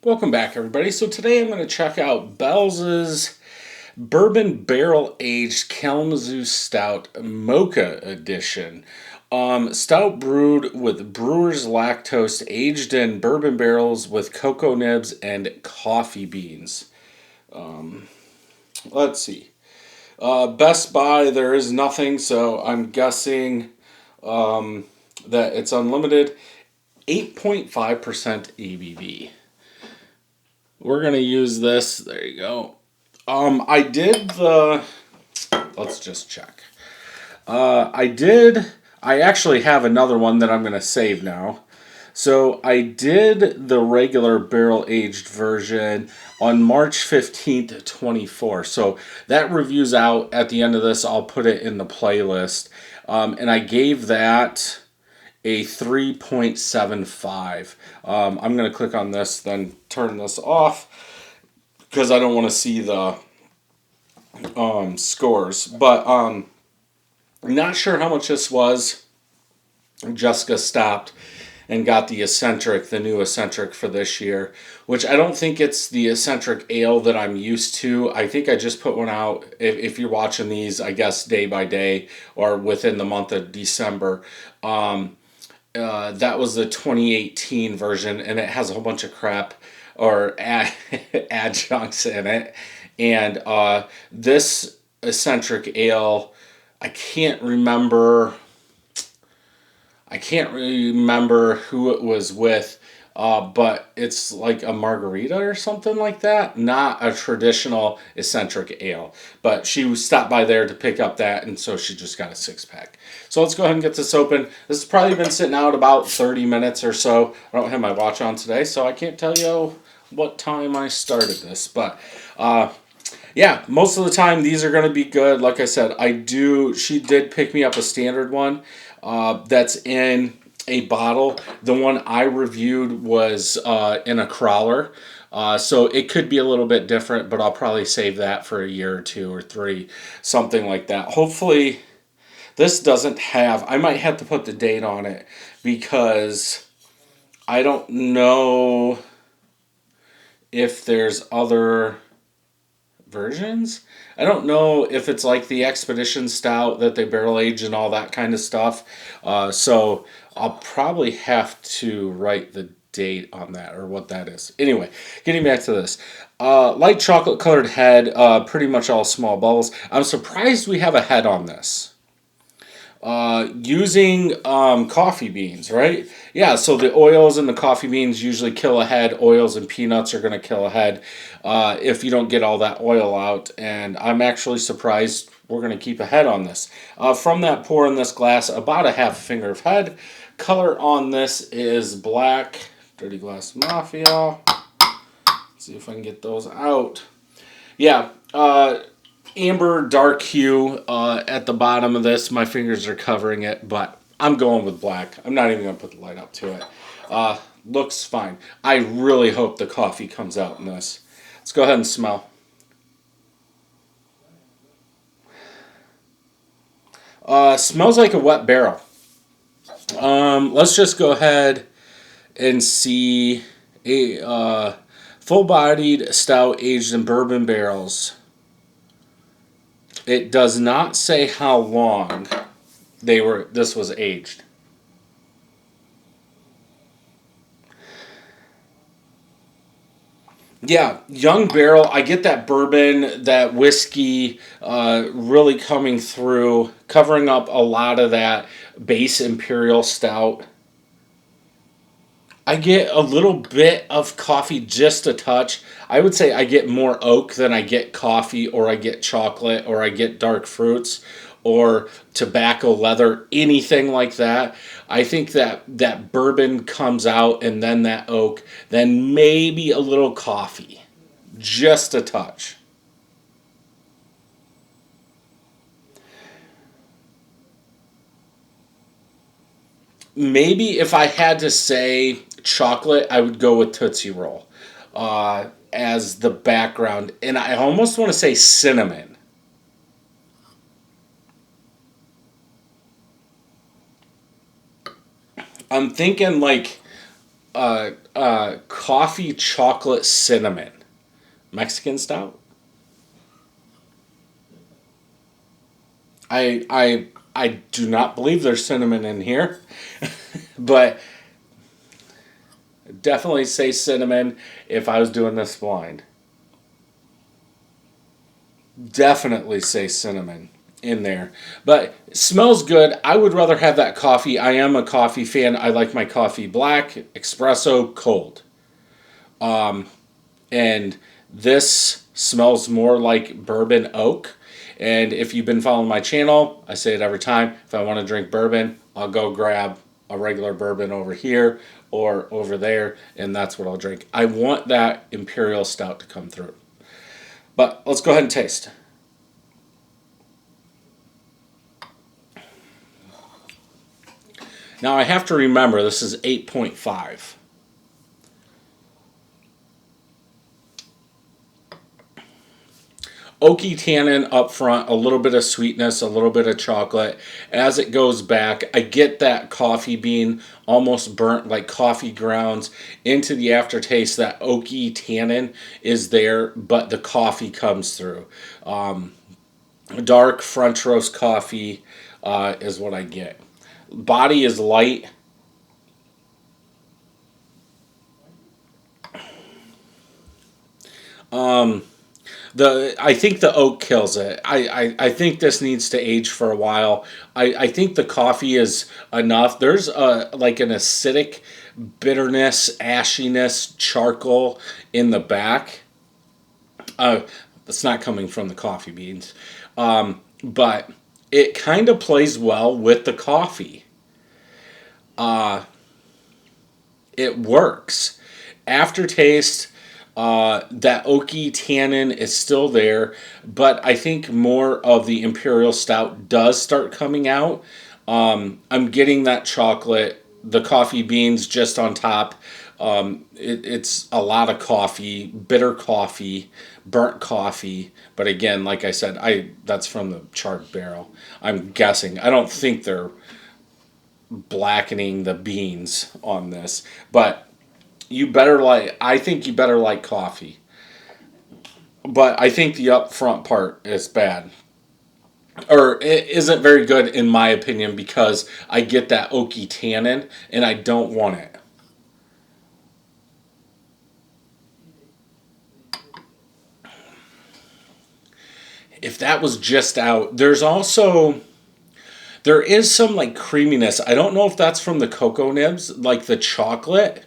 Welcome back, everybody. So today I'm going to check out Bell's Bourbon Barrel Aged Kalamazoo Stout Mocha Edition. Stout brewed with brewer's lactose, aged in bourbon barrels with cocoa nibs and coffee beans. Let's see. Best Buy, there is nothing, so I'm guessing that it's unlimited. 8.5% ABV. We're going to use this. There you go. Let's just check. I actually have another one that I'm going to save now. So I did the regular barrel aged version on March 15th, 24. So that review's out at the end of this. I'll put it in the playlist. And I gave that a 3.75. I'm going to click on this, then turn this off because I don't want to see the scores. But I'm not sure how much this was. Jessica stopped and got the eccentric, the new eccentric for this year, which I don't think it's the eccentric ale that I'm used to. I think I just put one out. If you're watching these, I guess day by day or within the month of December. That was the 2018 version, and it has a whole bunch of crap or adjuncts in it. And this eccentric ale, I can't remember who it was with, but it's like a margarita or something like that. Not a traditional eccentric ale. But she stopped by there to pick up that, and so she just got a 6-pack. So let's go ahead and get this open. This has probably been sitting out about 30 minutes or so. I don't have my watch on today, so I can't tell you what time I started this. But yeah, most of the time these are going to be good. Like I said, she did pick me up a standard one that's in a bottle. The one I reviewed was in a crawler. So it could be a little bit different, but I'll probably save that for a year or 2 or 3, something like that. Hopefully this doesn't have, I might have to put the date on it because I don't know if there's other versions. I don't know if it's like the Expedition Stout that they barrel age and all that kind of stuff. So I'll probably have to write the date on that or what that is. Anyway, getting back to this. Light chocolate colored head, pretty much all small bubbles. I'm surprised we have a head on this. Using coffee beans, right? Yeah, so the oils and the coffee beans usually kill a head. Oils and peanuts are going to kill a head if you don't get all that oil out. And I'm actually surprised we're going to keep a head on this. From that pour in this glass, about a half finger of head. Color on this is black. Dirty Glass Mafia. Let's see if I can get those out. Yeah, amber dark hue at the bottom of this. My fingers are covering it, but I'm going with black. I'm not even going to put the light up to it. Looks fine. I really hope the coffee comes out in this. Let's go ahead and smell. Smells like a wet barrel. Let's just go ahead and see a full-bodied stout aged in bourbon barrels. It does not say how long this was aged. Yeah, young barrel. I get that bourbon, that whiskey really coming through, covering up a lot of that base imperial stout. I get a little bit of coffee, just a touch. I would say I get more oak than I get coffee, or I get chocolate, or I get dark fruits, or tobacco, leather, anything like that. I think that bourbon comes out, and then that oak, then maybe a little coffee. Just a touch. Maybe if I had to say chocolate, I would go with Tootsie Roll as the background. And I almost want to say cinnamon. I'm thinking like coffee chocolate cinnamon Mexican stout. I do not believe there's cinnamon in here, but definitely say cinnamon if I was doing this blind. Definitely say cinnamon in there. But it smells good. I would rather have that coffee. I am a coffee fan. I like my coffee black, espresso, cold. And this smells more like bourbon oak. And if you've been following my channel, I say it every time. If I want to drink bourbon, I'll go grab a regular bourbon over here or over there, and that's what I'll drink. I want that imperial stout to come through. But let's go ahead and taste. Now I have to remember this is 8.5. Oaky tannin up front, a little bit of sweetness, a little bit of chocolate. As it goes back, I get that coffee bean almost burnt like coffee grounds into the aftertaste. That oaky tannin is there, but the coffee comes through. Dark French roast coffee is what I get. Body is light. I think the oak kills it. I think this needs to age for a while. I think the coffee is enough. There's like an acidic bitterness, ashiness, charcoal in the back. That's not coming from the coffee beans. But it kind of plays well with the coffee. It works. Aftertaste, that oaky tannin is still there, but I think more of the imperial stout does start coming out. I'm getting that chocolate, the coffee beans just on top. It's a lot of coffee, bitter coffee, burnt coffee. But again, like I said, that's from the charred barrel. I'm guessing. I don't think they're blackening the beans on this, but I think you better like coffee. But I think the upfront part is bad. Or it isn't very good in my opinion because I get that oaky tannin and I don't want it. If that was just out, there is some like creaminess. I don't know if that's from the cocoa nibs, like the chocolate,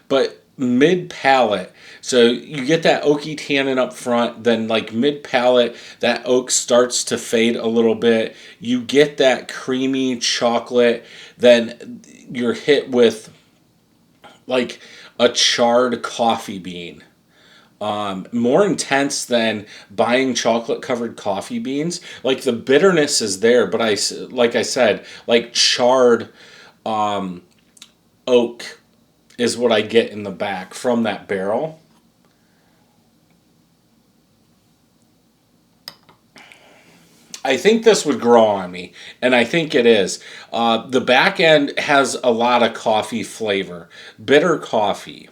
but mid palate. So you get that oaky tannin up front, then like mid palate, that oak starts to fade a little bit. You get that creamy chocolate, then you're hit with like a charred coffee bean. More intense than buying chocolate covered coffee beans. Like the bitterness is there, but like I said, like charred oak is what I get in the back from that barrel. I think this would grow on me, and I think it is. The back end has a lot of coffee flavor, bitter coffee.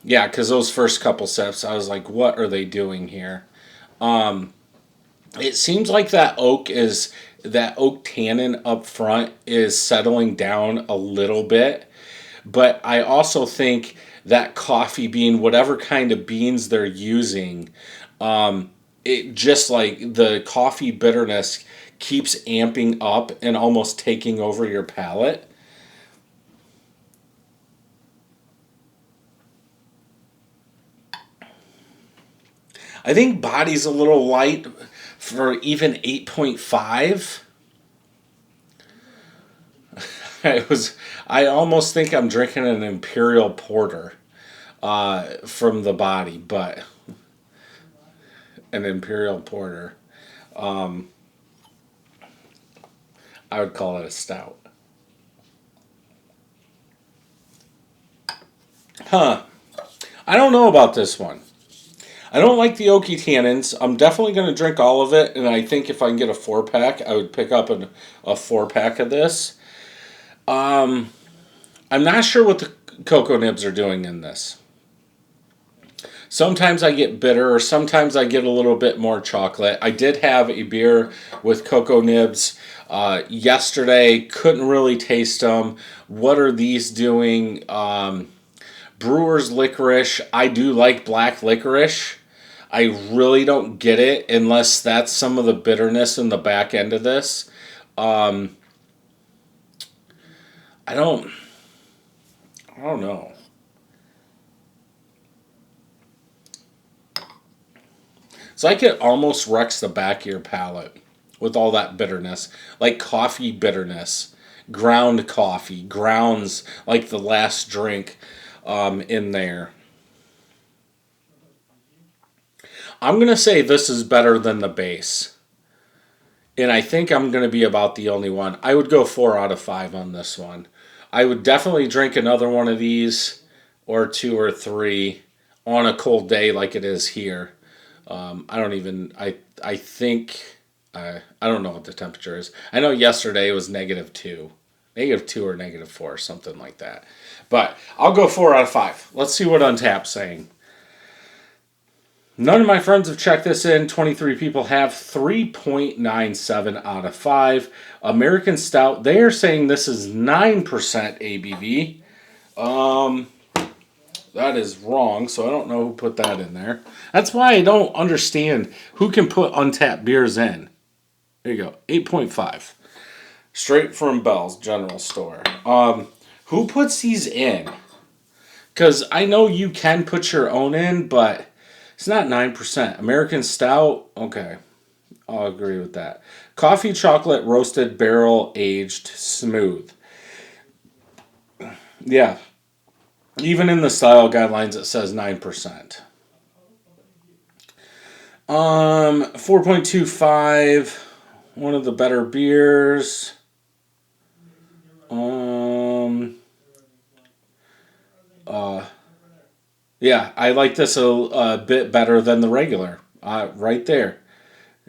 Yeah, because those first couple sips, I was like, what are they doing here? It seems like that oak tannin up front is settling down a little bit. But I also think that coffee bean, whatever kind of beans they're using, it just like the coffee bitterness keeps amping up and almost taking over your palate. I think body's a little light for even 8.5. I almost think I'm drinking an imperial porter from the body, but an imperial porter. I would call it a stout. Huh. I don't know about this one. I don't like the oaky tannins. I'm definitely going to drink all of it, and I think if I can get a 4-pack, I would pick up a 4-pack of this. I'm not sure what the cocoa nibs are doing in this. Sometimes I get bitter, or sometimes I get a little bit more chocolate. I did have a beer with cocoa nibs yesterday. Couldn't really taste them. What are these doing? Brewer's licorice. I do like black licorice. I really don't get it unless that's some of the bitterness in the back end of this. Um, I don't. I don't know. It's like it almost wrecks the back of your palate with all that bitterness, like coffee bitterness, ground coffee, grounds like the last drink in there. I'm gonna say this is better than the base, and I think I'm gonna be about the only one. I would go 4 out of 5 on this one. I would definitely drink another one of these, or two or three, on a cold day like it is here. I don't even. I think. I don't know what the temperature is. I know yesterday it was -2, -2 or -4, something like that. But I'll go 4 out of 5. Let's see what Untapped's saying. None of my friends have checked this in. 23 people have 3.97 out of 5. American Stout, they are saying this is 9% ABV. That is wrong, so I don't know who put that in there. That's why I don't understand who can put untapped beers in. There you go, 8.5. Straight from Bell's General Store. Who puts these in? Because I know you can put your own in, but it's not 9%. American Stout, okay, I'll agree with that. Coffee, chocolate, roasted, barrel aged, smooth. Yeah, even in the style guidelines, it says 9%. 4.25, one of the better beers. Yeah, I like this a bit better than the regular. Right there.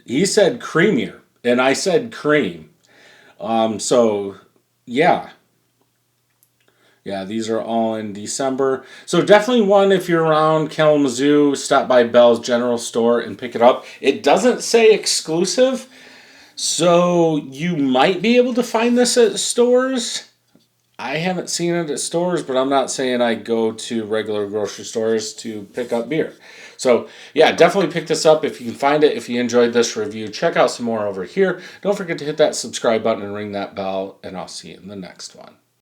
He said creamier, and I said cream. So, yeah. Yeah, these are all in December. So definitely one if you're around Kalamazoo, stop by Bell's General Store and pick it up. It doesn't say exclusive, so you might be able to find this at stores. I haven't seen it at stores, but I'm not saying I go to regular grocery stores to pick up beer. So, yeah, definitely pick this up if you can find it. If you enjoyed this review, check out some more over here. Don't forget to hit that subscribe button and ring that bell, and I'll see you in the next one.